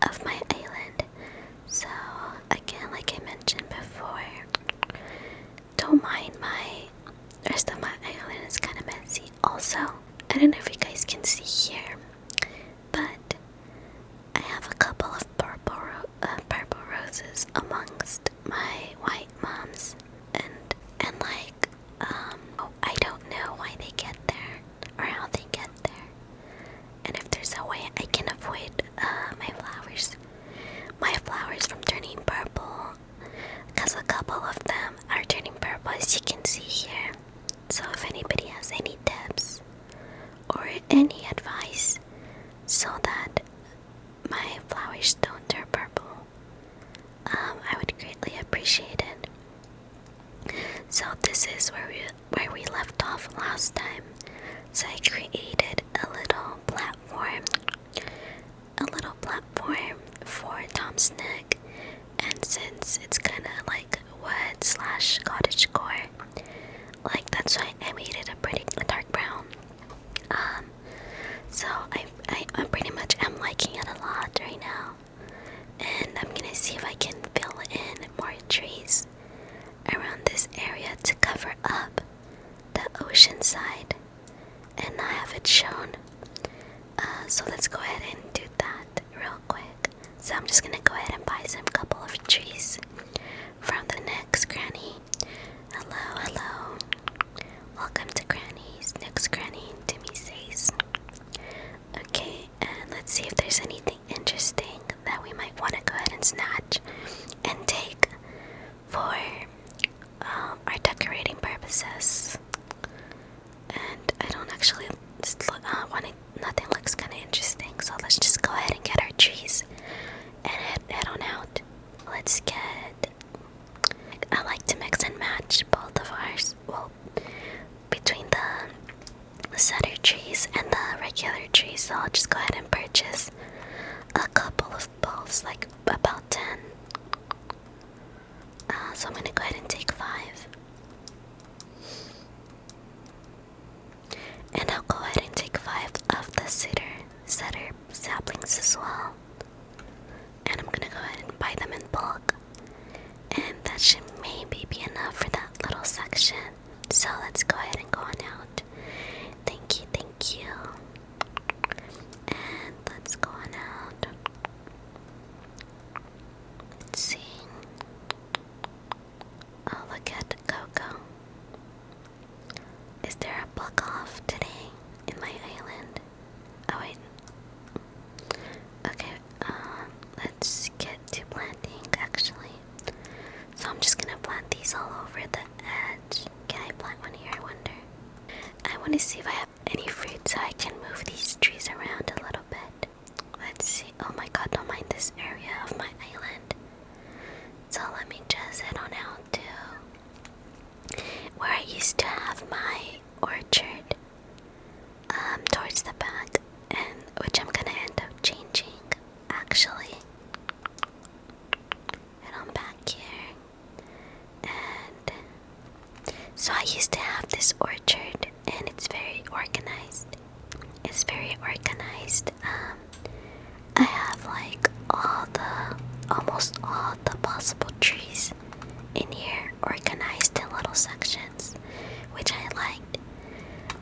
of my island. So again, like I mentioned before, don't mind the rest of my island is kind of messy. Also, I don't know if you guys can see here, but I have a couple of purple roses amongst my white mums, and like I don't know why they get there or how they get there, and if there's a way I can avoid my flowers from turning purple, because a couple of them are turning purple as you can see here. So if anybody has any tips or any advice so that my flowers don't turn purple, I would greatly appreciate it. So this is where we left off last time. So I created a little platform for Tom's Nook, and since it's kind of like wood slash cottagecore, like that's why I made it a pretty dark brown. So I pretty much am liking it a lot right now, and I'm gonna see if I can fill in more trees around this area to cover up the ocean side and not have it shown. So let's go ahead and do that real quick. So I'm just gonna go ahead and buy some couple of trees from the next Cranny. Hello, hello. Welcome to Cranny's Nook's Cranny, Timmy says. Okay, and let's see if there's anything interesting that we might want to go ahead and snatch and take for our decorating purposes. And I don't actually want it. Nothing looks kind of interesting, so let's just go ahead and get our trees and head on out. Let's get. I like to mix and match both of ours. Well, between the cedar trees and the regular trees, so I'll just go ahead and purchase a couple of bowls, like about 10. So I'm gonna go ahead and take 5. And I'll go ahead and take 5 of the cedar saplings as well. And I'm gonna go ahead and buy them in bulk. And that should maybe be enough for that little section. So let's go ahead and go on out. Thank you, thank you. And let's go on out. Let's see. Oh, look at the cocoa. Is there a block off today in my island? Oh wait. Okay, let's get to planting actually. So I'm just gonna plant these all over the edge. Can I plant one here, I wonder? I want to see if I have any fruit so I can move these trees around a little bit. Let's see. Oh my god, don't mind this area of my island. So let me just head on out to where I used to have my orchard, towards the back, and which I'm gonna end up changing actually. Head on back here. And so I used to have this orchard, and it's very organized. It's very organized. I have like almost all the possible trees in here organized in little sections, which I liked.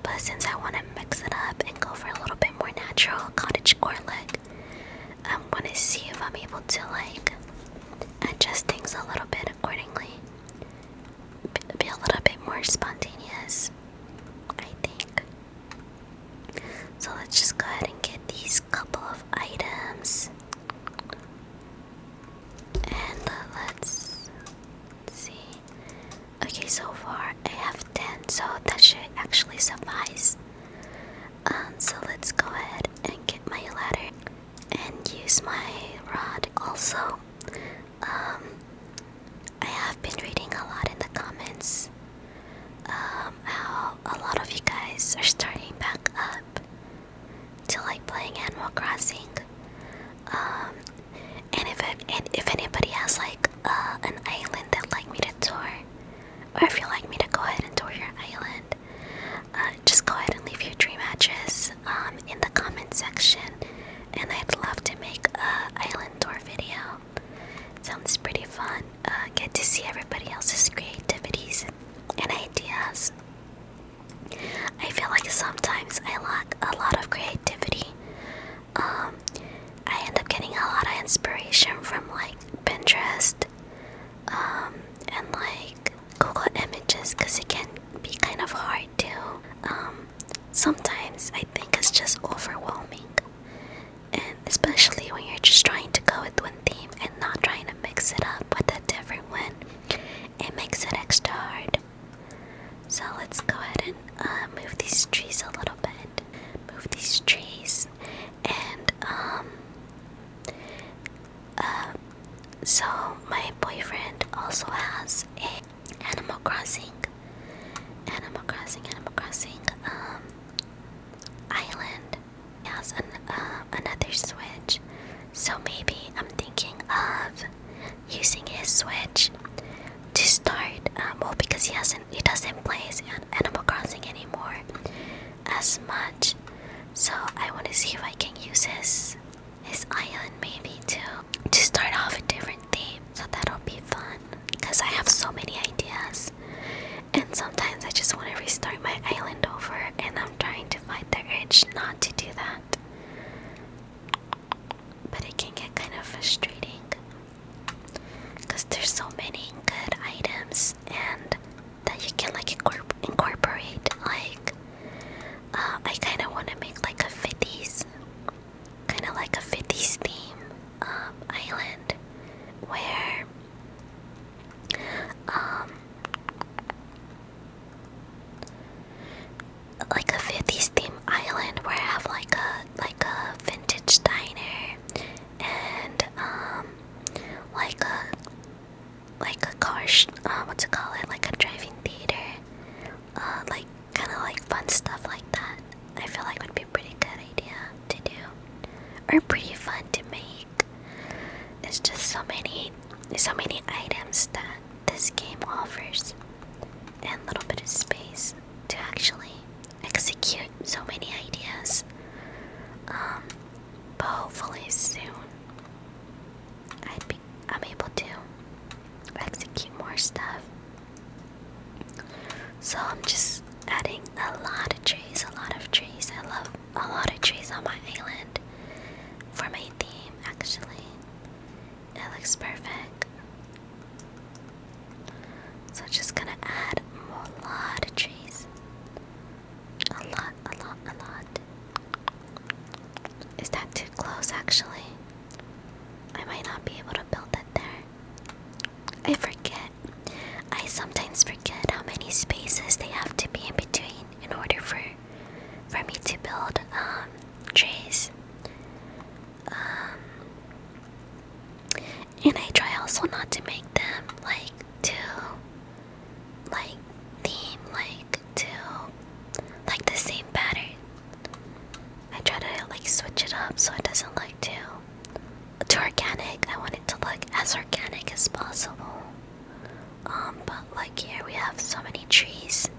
But since I want to mix it up and go for a little bit more natural cottagecore look, I'm gonna see if I'm able to like adjust things a little bit accordingly. Be a little bit more spontaneous, I think. So let's just go ahead and get these couple of items. And let's see. Okay, so far I have 10, so that should actually suffice. So let's go ahead and get my ladder and use my rod. Also, I have been reading a lot in the comments inspiration from like Pinterest, and like Google Images, because it can be kind of hard to. Sometimes I think it's just overwhelming, and especially when you're just trying to go with one theme and not trying to mix it up with a different one, it makes it extra hard. So let's go ahead and move these trees a little bit. Move these trees, and so my boyfriend also has a Animal Crossing island. He has another Switch, so maybe I'm thinking of using his Switch to start. Well, because he doesn't play Animal Crossing anymore as much, so I want to see if I can use his island maybe to start off a different theme. So that'll be fun, because I have so many ideas, and sometimes I just want to restart my island over, and I'm trying to fight the urge not to do that. But it can get kind of frustrating, because there's so many good items and that you can like incorporate. Like I kind of want to make like a 50s, theme island, where like a 50s theme island where I have like a vintage diner, and like a car what's it called, like a driving theater, like kind of like fun stuff like that. I feel like would be a pretty good idea to do, or pretty fun to make. It's just so many items that this game offers, and a little bit of space to actually execute so many ideas. But hopefully soon I'm able to execute more stuff. So I'm just adding a lot of trees. I love a lot of trees on my island for my theme. Actually, it looks perfect. So just gonna add a lot of trees. A lot. Is that too close, actually? I might not be able to build it there. I forget. I sometimes forget how many spaces they have to be in between in order for me to build trees. And I try also not to make them like too theme to like the same pattern. I try to like switch it up so it doesn't look too organic. I want it to look as organic as possible. But like here we have so many trees,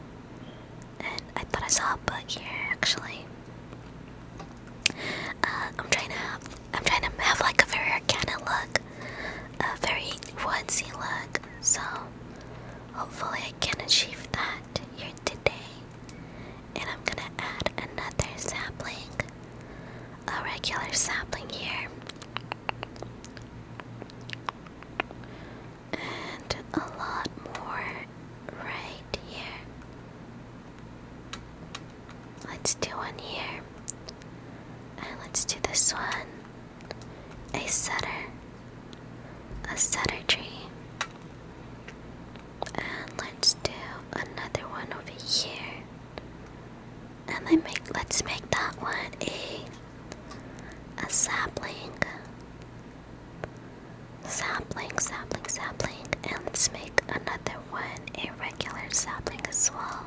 and I thought I saw a bug here actually. I'm trying to have like a very organic look, a very woodsy look. So hopefully I can achieve that here today. And I'm gonna add another sapling, a regular sapling here, and a lot more right here. Let's do one here, and let's do this one, a cedar tree, and let's do another one over here, and let's make that one a sapling, and let's make another one a regular sapling as well.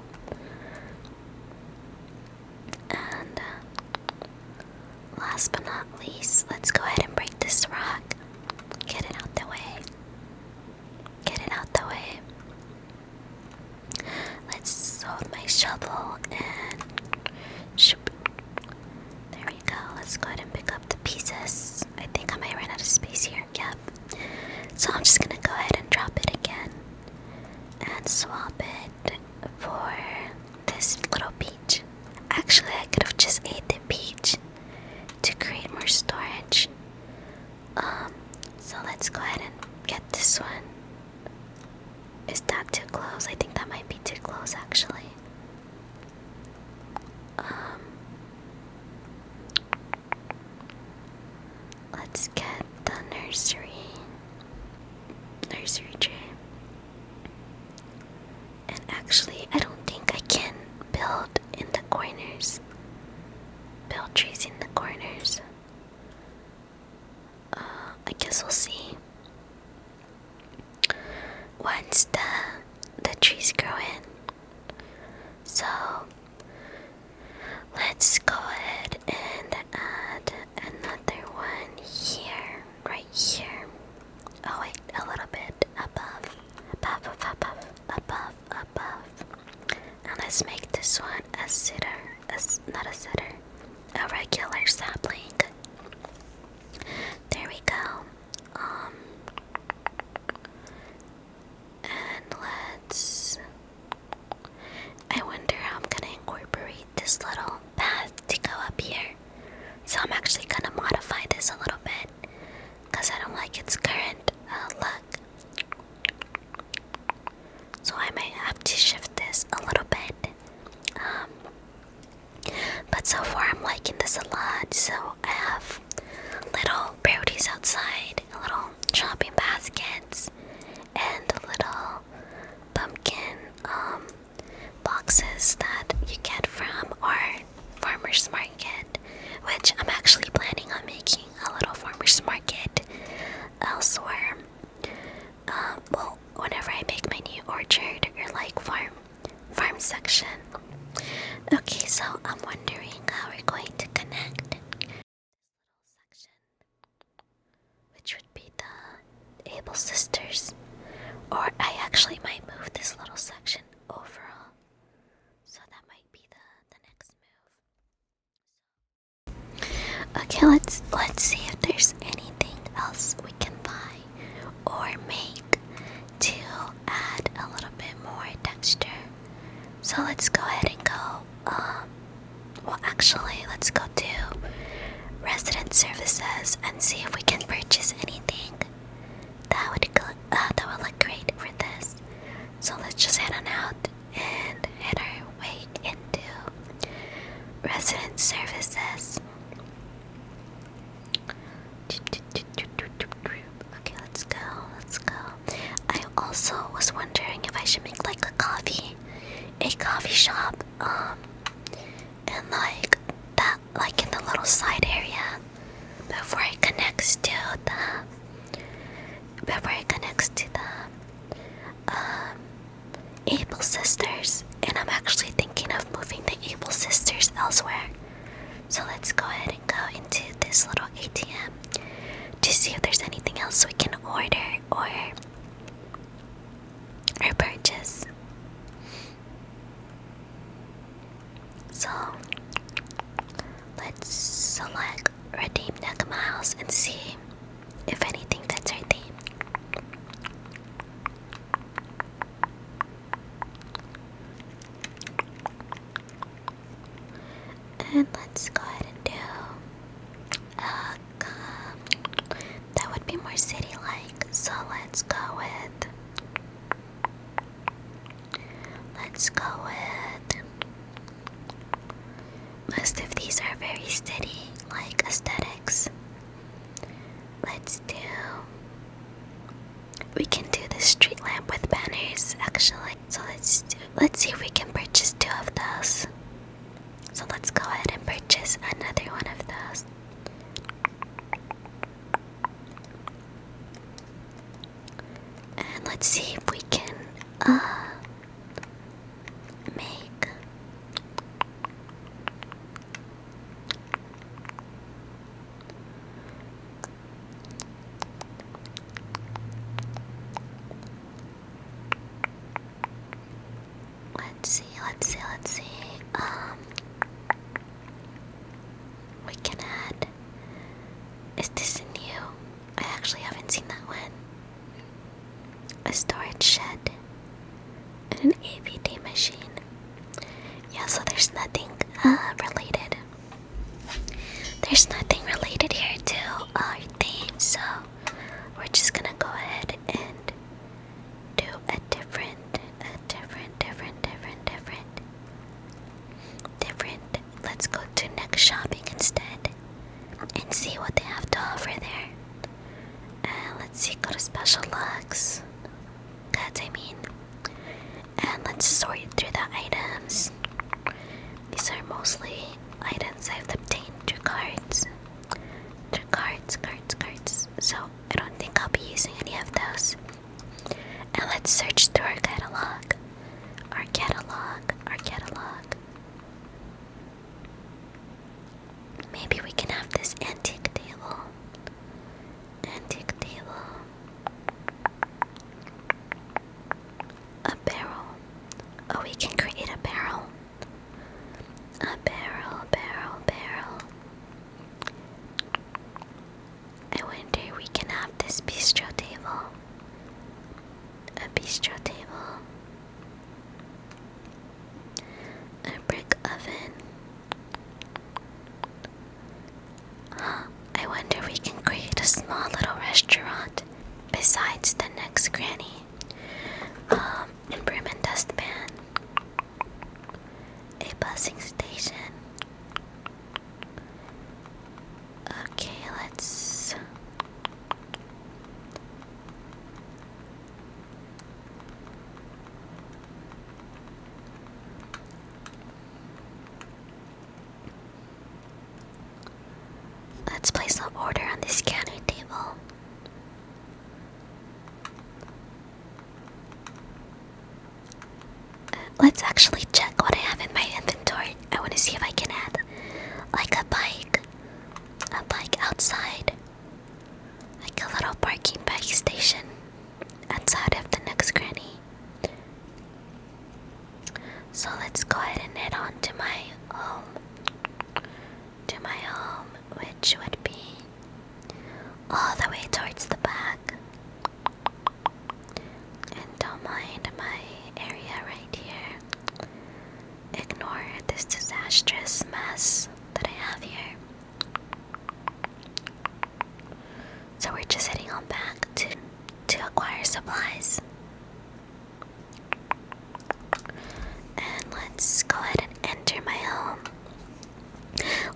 And last but not least, let's go ahead and break this rock. Get it out the way. Let's hold my shovel and shoop. There we go. Let's go ahead and pick up the pieces. I think I might run out of space here. Yep. So I'm just gonna go ahead and drop it again and swap it for this little peach. Actually, I could have just ate the peach to create more storage. let's go ahead and get this one. Is that too close? I think that might be too close actually. Let's get the nursery tray. And actually, I don't think I can build in the corners. Build trees in the corners. I guess we'll see. Once the trees grow in. So let's go ahead and add another one here, right here. Oh wait, a little bit above. And let's make this one a cedar, not a cedar, a regular sapling. There we go. And I wonder how I'm gonna incorporate this little path to go up here. So I'm actually gonna modify this a little bit because I don't like its current look. So I might have to shift this a little bit. But so far I'm liking this a lot. So I have little produce outside, little shopping baskets, and little pumpkin boxes that you get from our farmer's market, which I'm actually planning on making a little farmer's market elsewhere. Well, whenever I make my new orchard or like farm section. Okay, so I'm wondering how we're going to connect this little section, which would be the Able Sisters, or I actually might move this little section overall. So that might be the next move. Okay, let's see if there's anything else we can buy or make to add a little bit more texture. So let's go ahead and go. Well, actually, let's go to resident services and see if we can purchase anything that would look great for this. So let's just head on out and head our way into resident services. Okay, let's go. I also was wondering if I should make like a coffee shop, and like that, like in the little side area before it connects to the Able Sisters. And I'm actually thinking of moving the Able Sisters elsewhere. So let's go ahead and go into this little ATM to see if there's anything else we can order or purchase. So let's select redeem Nook Miles and see if anything fits our theme. And let's go ahead and do that would be more city-like. So let's go with most of these are very steady, like aesthetics. We can do the street lamp with banners actually. So let's see if we can purchase 2 of those. So let's go ahead and purchase another one of those. And let's see if we can make let's see. We can add. Is this a new? I actually haven't seen that one. A storage shed and an AVD machine. Yeah, so there's nothing related. There's nothing related here to our theme, so we're just gonna Let's see, go to special looks. Goods, I mean. And let's sort through the items. These are mostly items I've obtained through cards. Through cards. So I don't think I'll be using any of those. And let's search through our catalog. Our catalog. Maybe we can have this antique table. A barrel. Oh, we can create a barrel. A barrel. I wonder we can have this bistro table. A bistro table. A brick oven. I wonder if we can create a small little restaurant besides the next Cranny. Broom and dustpan. A busing station. Okay, let's place an order on this counter table. Let's actually check what I have in my inventory. I want to see if I can add like a bike outside, like a little parking bike station outside of the next Cranny. So let's go ahead and head on to my home. Which would be all the way towards the back. And don't mind my area right here. Ignore this disastrous mess that I have here. So we're just heading on back to acquire supplies. And let's go ahead and enter my home.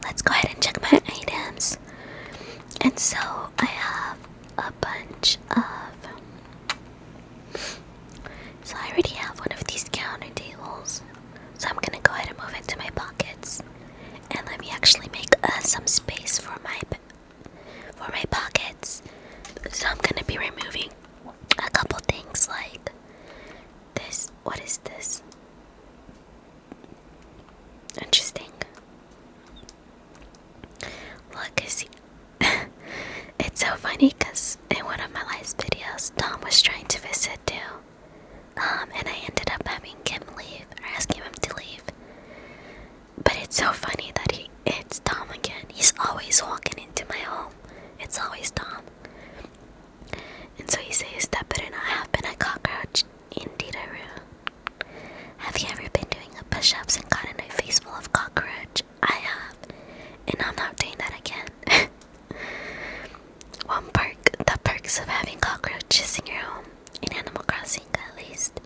Let's go ahead and check my items. And so I have a bunch of... So I already have one of these counter tables. So I'm gonna go ahead and move into my pockets. And let me actually make some space for my pockets. So I'm gonna be removing a couple things like this. What is this? Interesting. Look, it's so funny because in one of my last videos, Tom was trying to visit too. And I ended up having him leave, or asking him to leave. But it's so funny that it's Tom again. He's always walking into my home. It's always Tom. And so he says that better not happen a cockroach. Indeed I will. Have you ever been doing a push-ups and gotten a face full of cockroach? I have. And I'm not doing that again. The perks of having cockroaches in your home. In Animal Crossing, at least.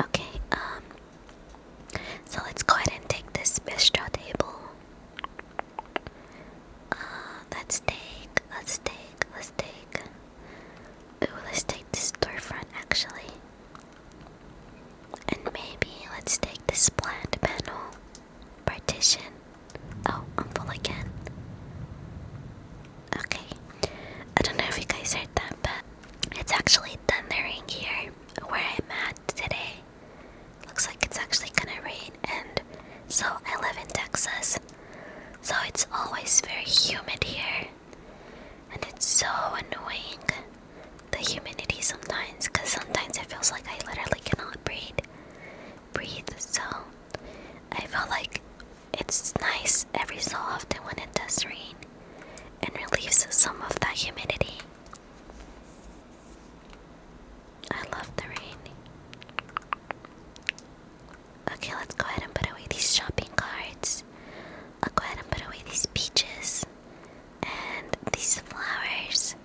Okay, so let's go ahead and take this bistro table. Let's take. Ooh, let's take this storefront actually. And maybe let's take this plant panel partition. Oh, I'm full again. Okay. I don't know if you guys heard that, but it's actually thundering here where I'm at today. Looks like it's actually gonna rain, and so I live in Texas. So it's always very humid here. And it's so annoying, the humidity sometimes, because sometimes it feels like I literally cannot breathe. So I feel like it's nice every so often when it does rain and relieves some of that humidity. I love the rain. Okay, let's go ahead and put away these shopping carts. I'll go ahead and put away these peaches and these flowers.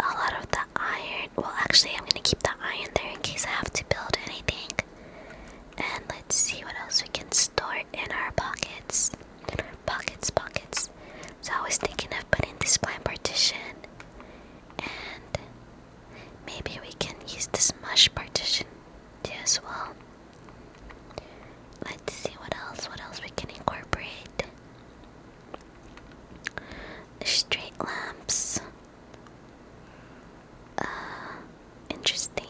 A lot of the iron. Well, actually, I'm gonna keep the iron there in case I have to build anything. And let's see what else we can store in our pockets. Pockets. So I was thinking of putting this plant partition this mush partition too as well. Let's see what else we can incorporate. Straight lamps. Interesting.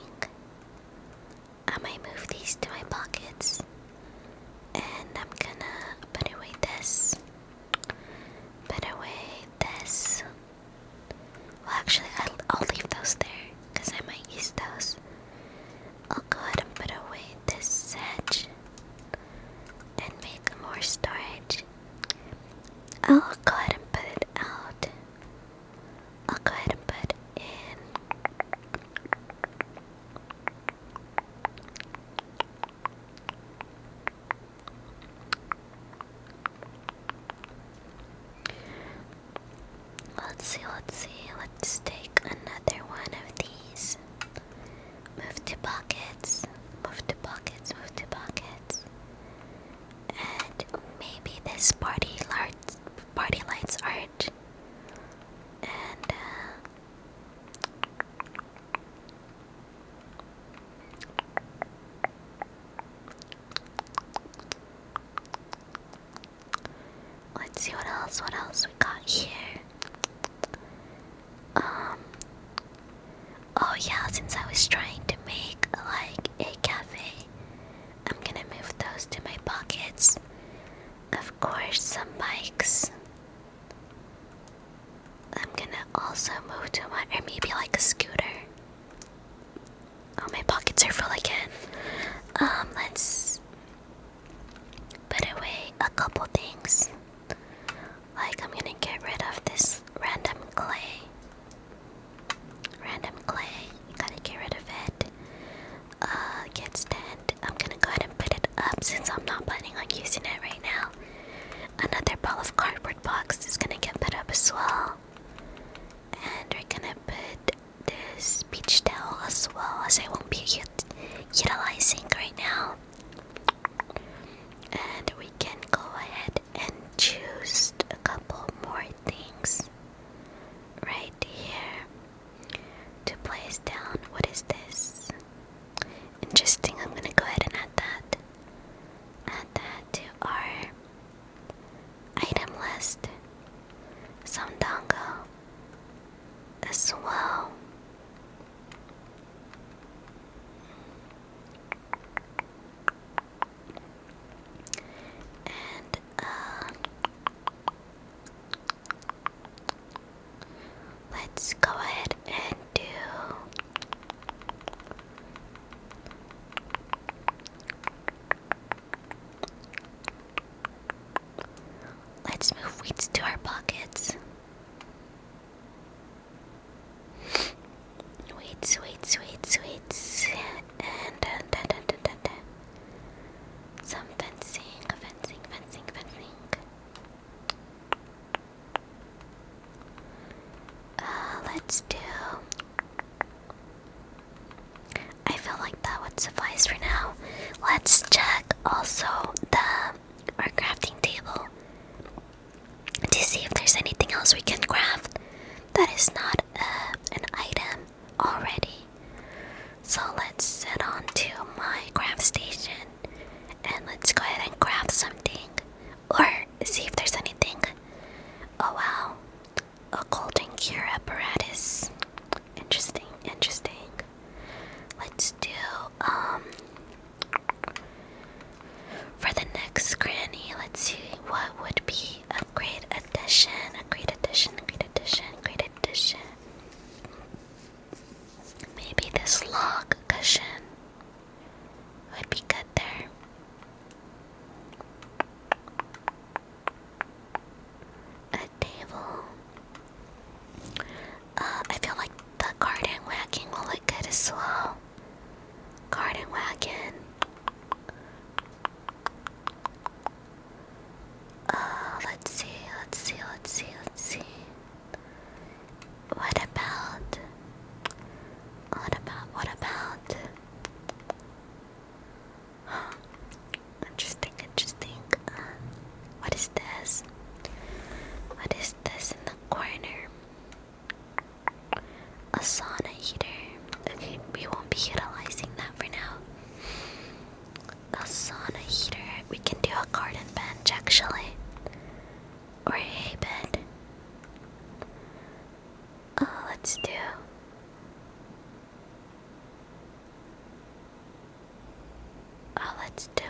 I might move these to my pockets. And I'm gonna put away this. Put away this. Well, actually, I'll leave those there because I might use those. I'll go ahead and put away this hedge and make more storage. I'll go ahead and put it out. I'll go ahead and put in. Let's see. Let's take another one of these. Move to pockets. Move to pockets. Move to pockets. And maybe this party lights art. And let's see what else we got here. Oh yeah, since I was trying to make like a cafe, I'm gonna move those to my pockets. Of course, some bikes. I'm gonna also move to one, or maybe like a scooter. Oh, my pockets are full again. Let's put away a couple things. Like, I'm gonna get rid of this random clay. You gotta get rid of it. Get stand. I'm gonna go ahead and put it up since I'm not planning on using it right now. Another ball of cardboard box is gonna get put up as well. And we're gonna put this beach towel as well, as I won't be utilizing right now. And we can go ahead and choose a couple more things right here to place down. What is this? Interesting. I'm gonna go ahead and add that. Add that to our item list. Some dongo as well. And let's go ahead and do let's move weeds to our pockets. Weeds. And some fencing. Let's do. I feel like that would suffice for now. Let's check also our crafting table to see if there's anything else we can craft that is not an item already. So let's head on to my craft station and let's go ahead and craft something or see if there's anything. Oh wow, a golden cure apparatus. Interesting. Let's do for the next Cranny, let's see what would be a great addition. Maybe this log cushion would be good there. A table. I feel like the garden wagon will look good as well. Garden wagon. Let's see. What about? Interesting. What is this? What is this in the corner? A sauna heater. Okay, we won't be let's do. Oh, let's do.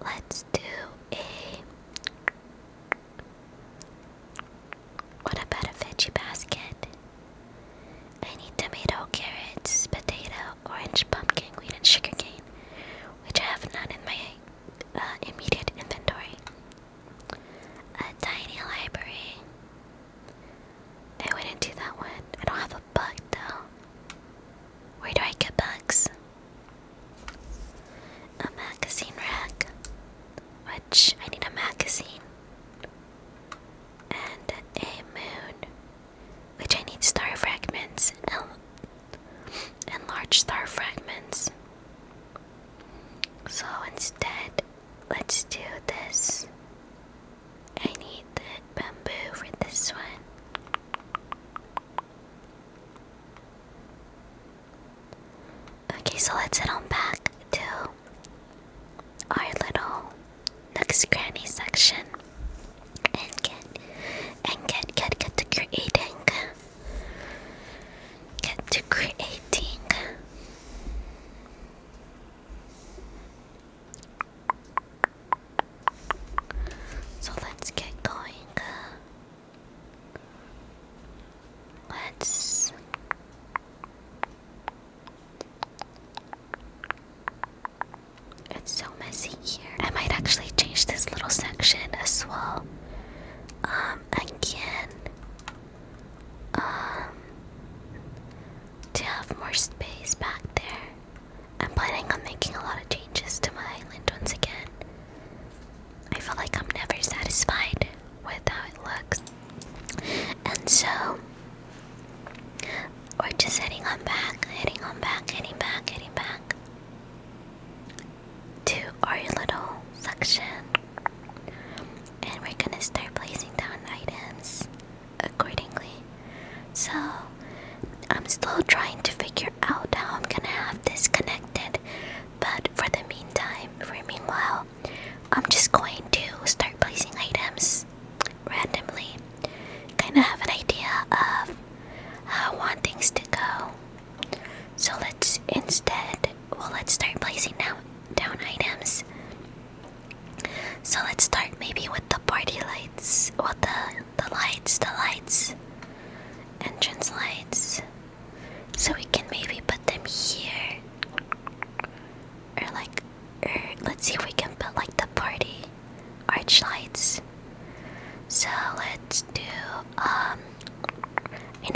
Let's do a. What about a veggie basket? I need tomato, carrots, potato, orange, pumpkin, wheat, and sugarcane, which I have none in my immediate inventory. A tiny library. I wouldn't do that one. I don't have a bug though. Where do I get bugs? A magazine rack, which I need a magazine, and a moon, which I need star fragments and large star fragments. So instead, let's do this. I need the bamboo for this one. Okay, so let's head on back to our little Nook's Cranny section and get to creating. Get to creating. So let's get going. Let's. It's so messy here. I might actually change this little section as well. Again. To have more space back there. I'm planning on making a lot of changes to my island once again. I feel like I'm never satisfied with how it looks. And so we're just heading back to our little section. And we're gonna start placing down items accordingly. So I'm still trying to figure out how I'm gonna have this connected, but for the meanwhile, I'm just going to start placing items randomly. Kinda have an idea of how I want things to go. So let's start placing down items. So let's start maybe with the party lights, or the lights, entrance lights. So we can maybe put them here, or let's see if we can put like the party arch lights. So let's do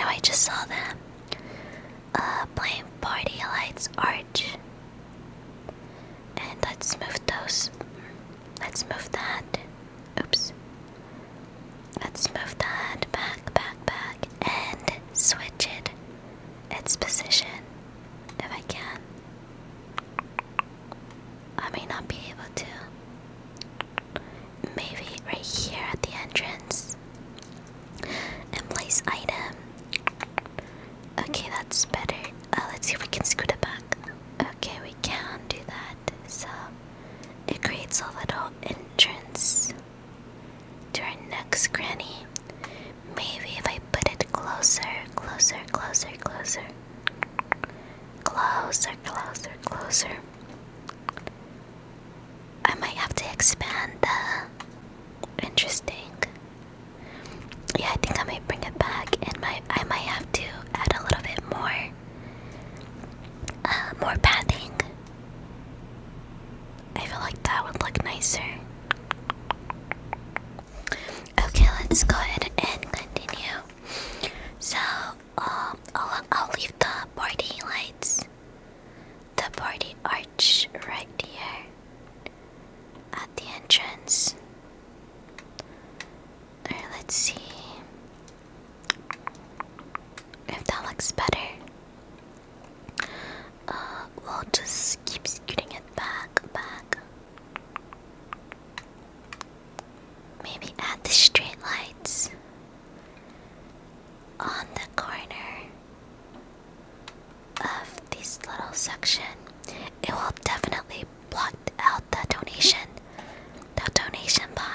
I just saw them. Plain party lights arch, and let's move those. Let's move that. Oops. Let's move that back, and switch its position if I can. I may not be able to. Maybe right here at the entrance. And place item. Okay, that's better. Let's see if we can scoot it back. Okay, we can do that. So it creates a little entrance to our next Cranny. Maybe if I put it closer. I might have to expand the. Interesting. Yeah, I think I might bring it back, and I might have to add a little bit more padding. I feel like that would look nicer. Okay, let's go ahead and continue. So, I'll leave the party lights, the party arch right here at the entrance. Alright, let's see if that looks better. We'll just keep scooting it back. Maybe add the street lights on the corner of this little section. It will definitely block out the donation box.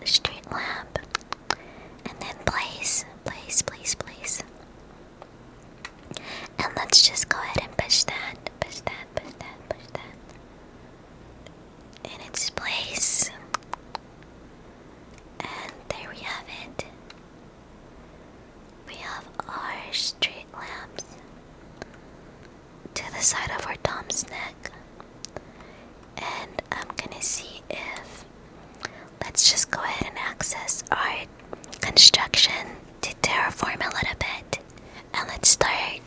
straight lamp. And then place. And let's just go ahead and push that in its place. And there we have it. We have our street lamps to the side of our Tom's neck. And I'm gonna see if, let's just go ahead and access our construction to terraform a little bit. And let's start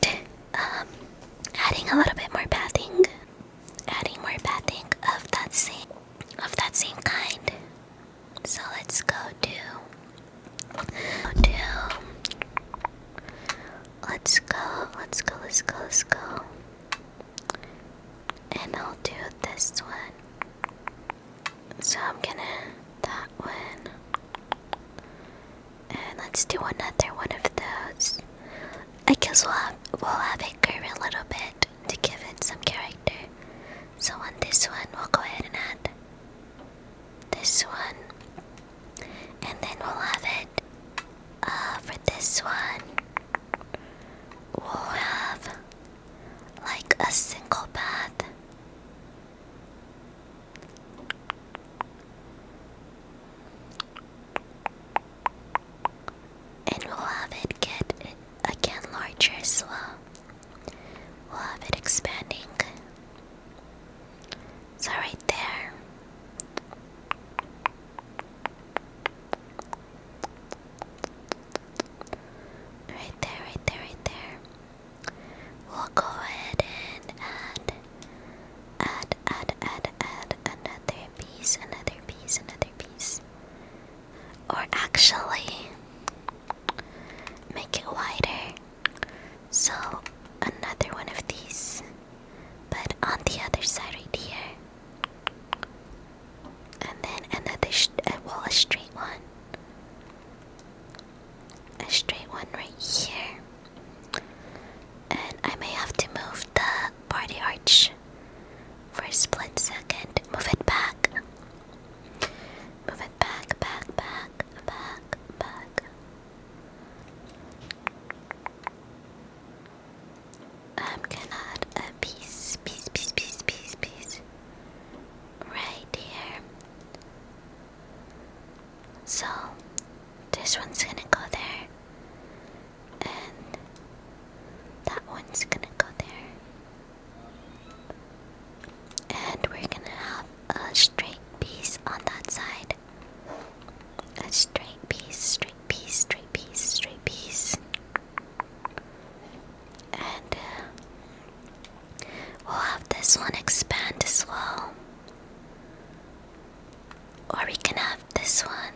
adding a little bit more pathing. Adding more pathing of that same kind. So let's go to let's go. And I'll do this one. So I'm gonna that one. And let's do another one of those. I guess we'll have it curve a little bit to give it some character. So on this one, we'll go ahead and add this one. And then we'll have it for this one. We'll have like a single path. And we'll have it get again larger as well. We'll have it expanding. So right there. Right there. We'll go ahead and add another piece. Or actually, make it wider. So another one of these, but on the other side right here. And then another, a straight one. A straight one right here. And I may have to move the party arch for a split second. Move it back. Move it back. I'm gonna add a piece right here. So this one's gonna go there, and that one's gonna go there, and we're gonna have a straight piece on that side. A straight piece. And we'll have this one expand as well. Or we can have this one.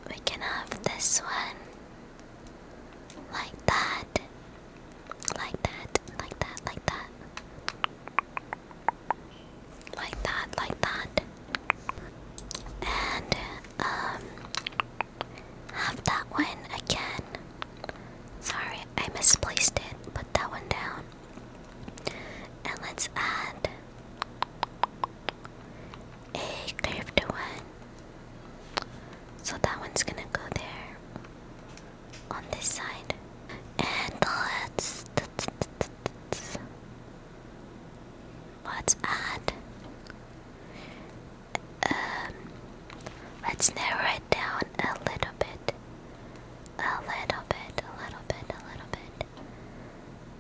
We can have this one like that. And have that one again. Sorry, I misplaced it. Put that one down. And let's add a curved one. So that one's gonna go there on this side. And let's add let's narrow it down a little bit.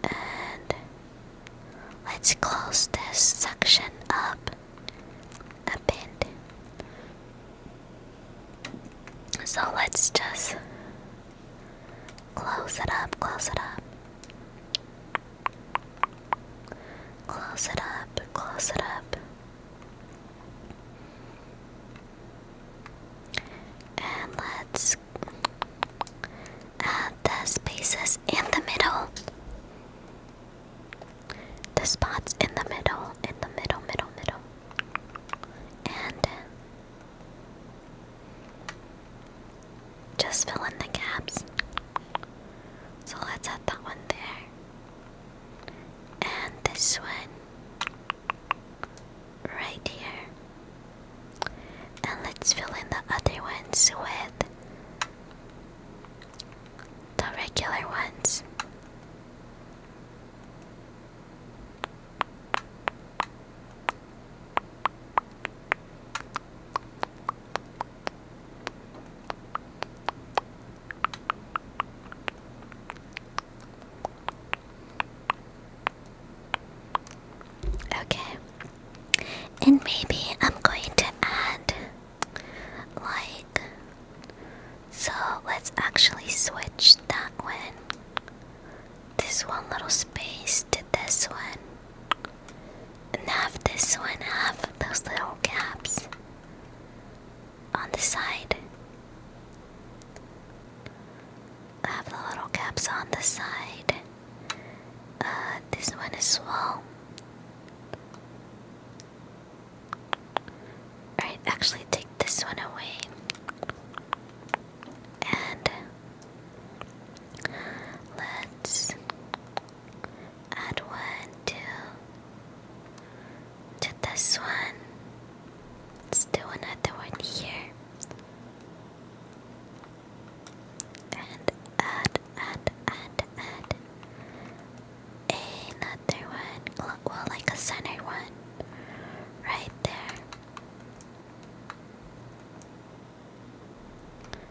And let's close this section up a bit. So let's just close it up. Close it up. And let's add the spaces in the middle. The spots in the middle. And just fill in the gaps. So let's add that one there. And this one right here. actually take this one away. And let's add one to this one. Let's do another one here. And add another one. Well, like a center one right there.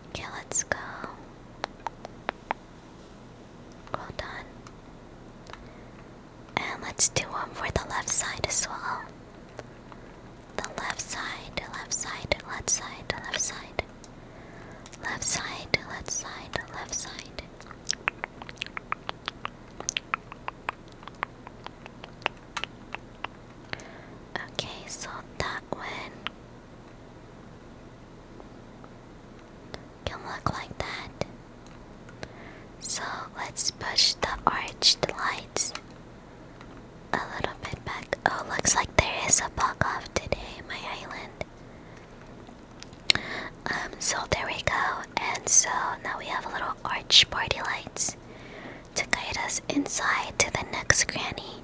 Okay, let's go. Well done. And let's do one for the left side as well. The left side, left side, left side, left side. Left side, left side, left side. Okay, so that one can look like that. So let's push the arched lights a little bit back. Oh, looks like there is a bug off today in my island. So there we go. And so now we have a little arch party lights to guide us inside to the next Cranny.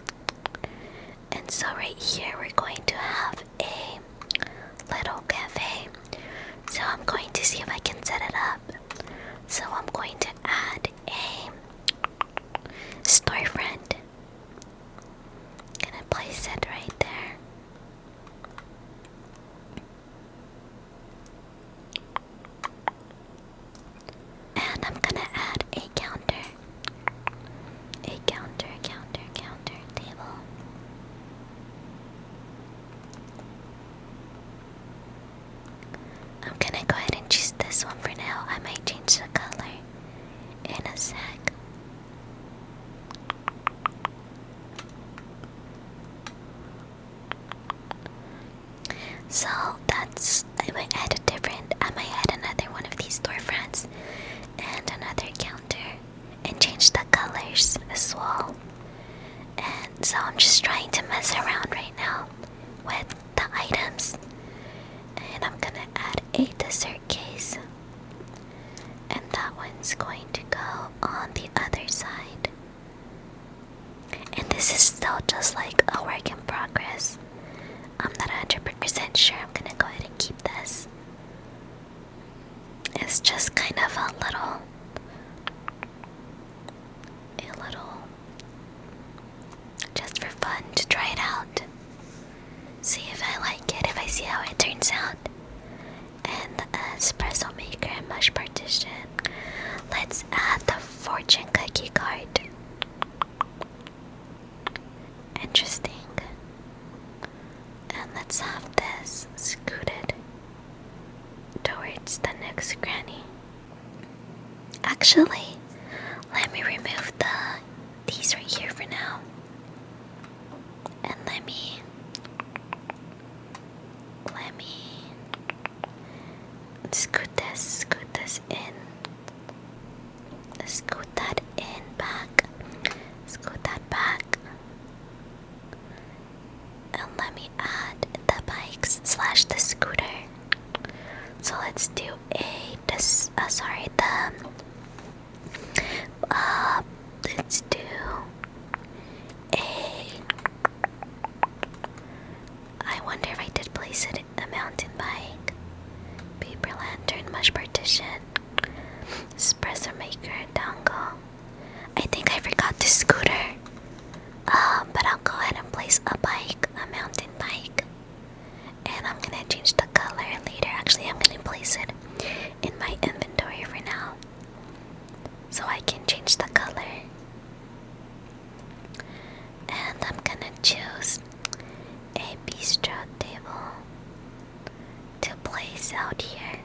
And so right here we're going to have a little cafe. So I'm going to see if I can set it up. So I'm going to add a storefront. Gonna place it right there. And I'm gonna add a counter. A counter table. I'm gonna go ahead and choose this one for now. I might change the color in a sec. So that's, I might add another one of these storefronts and another counter and change the colors as well. And so I'm just trying to mess around right now with the items. And I'm gonna add a dessert case. And that one's going to go on the other side. And this is still just like a work in progress. I'm not 100% sure I'm gonna go ahead and keep this. It's just kind of a little, just for fun to try it out. See if I like it, if I see how it turns out. And the espresso maker and mush partition. Let's add the fortune cookie card. Interesting. And let's have this scooted towards the next Cranny. Actually, let me remove these right here for now. And let me scoot this in. Scoot that in back. Scoot that back. And let me add the bikes / the scooter. So let's do let's do I wonder if I did place it a mountain bike, paper lantern, mush partition, espresso maker, dongle. I think I forgot the scooter. But I'll go ahead and place a bike, a mountain bike. And I'm gonna change the color later. Actually, I'm gonna place it in my inventory for now, so I can change the color. And I'm gonna choose a bistro table to place out here.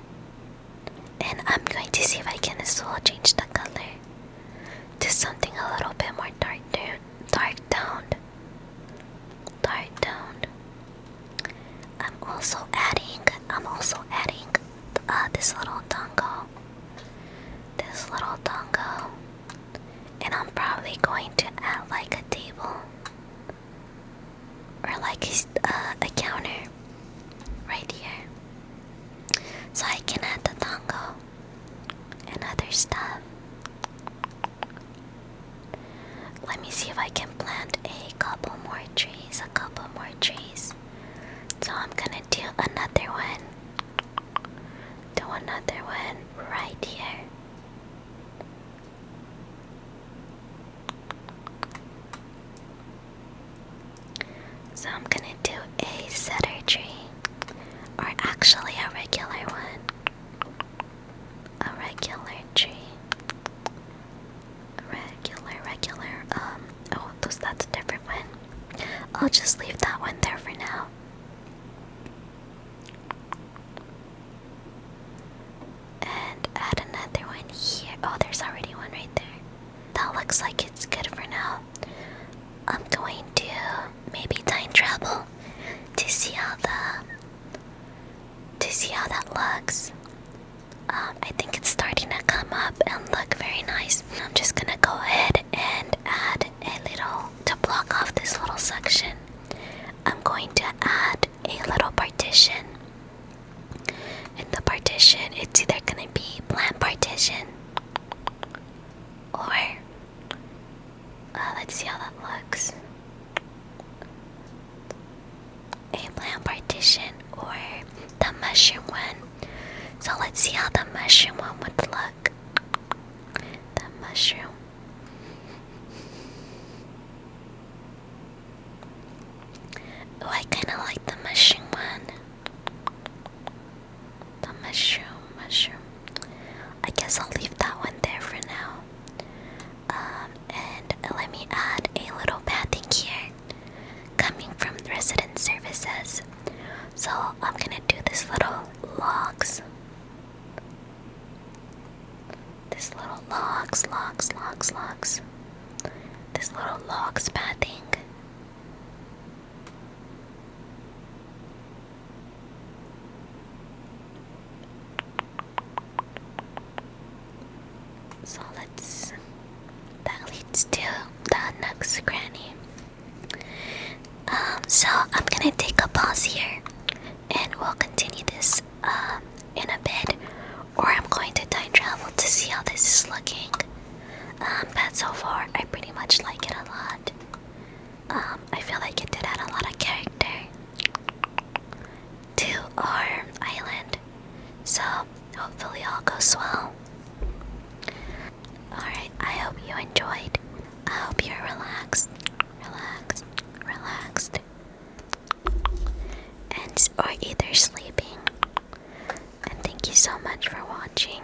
And I'm going to see if I can as well change the color to something a little bit more dark toned. I'm also adding this little dongle. And I'm probably going to add like a table or like a counter right here. another one. Do another one right here. So I'm gonna do a cedar tree, or actually a regular one. A regular tree. Regular. Oh, that's a different one. I'll just leave that one there for now. And add another one here. Oh, there's already one right there. That looks like it's good for now. I'm going to maybe time travel to see how that looks. I think it's starting to come up and look very nice. I'm just gonna go ahead and add a little, to block off this little section, I'm going to add a little partition. In the partition, it's either gonna be plant partition or let's see how that looks. A plant partition or the mushroom one. So let's see how the mushroom one would look. The mushroom. Oh, I kind of like the mushroom one. The mushroom. I guess I'll leave that one there for now. And let me add a little pathing here, coming from resident services. So I'm gonna do this little logs. This little logs. This little logs pathing. So that leads to the Nook's Cranny. So I'm gonna take a pause here and we'll continue this in a bit, or I'm going to time travel to see how this is looking. But so far I pretty much like it a lot. I feel like it did add a lot of character to our island, so hopefully all goes well. Alright, I hope you enjoyed. I hope you're relaxed, and or either sleeping. And thank you so much for watching.